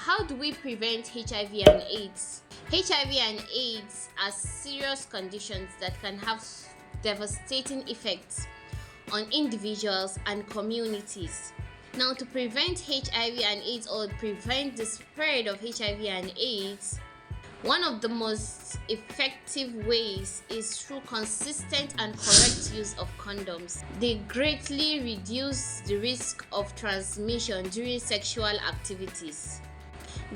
how do we prevent HIV and AIDS? HIV and AIDS are serious conditions that can have devastating effects on individuals and communities. Now, to prevent HIV and AIDS, or prevent the spread of HIV and AIDS, one of the most effective ways is through consistent and correct use of condoms. They greatly reduce the risk of transmission during sexual activities.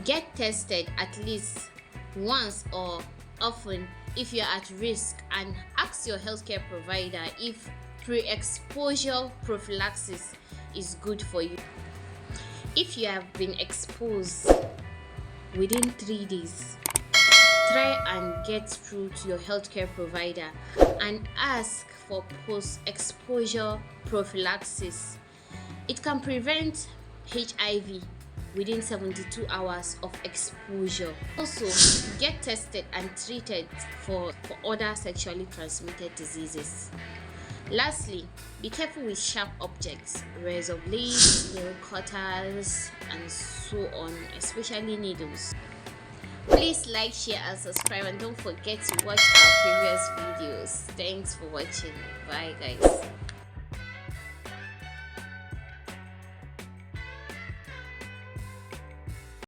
Get tested at least once or often if you're at risk, and ask your healthcare provider if pre-exposure prophylaxis is good for you. If you have been exposed within 3 days, try and get through to your healthcare provider and ask for post-exposure prophylaxis. It can prevent HIV within 72 hours of exposure. Also, get tested and treated for other sexually transmitted diseases. Lastly, be careful with sharp objects, razor blades, nail cutters, and so on, especially needles. Please like, share, and subscribe, and don't forget to watch our previous videos. Thanks for watching. Bye, guys.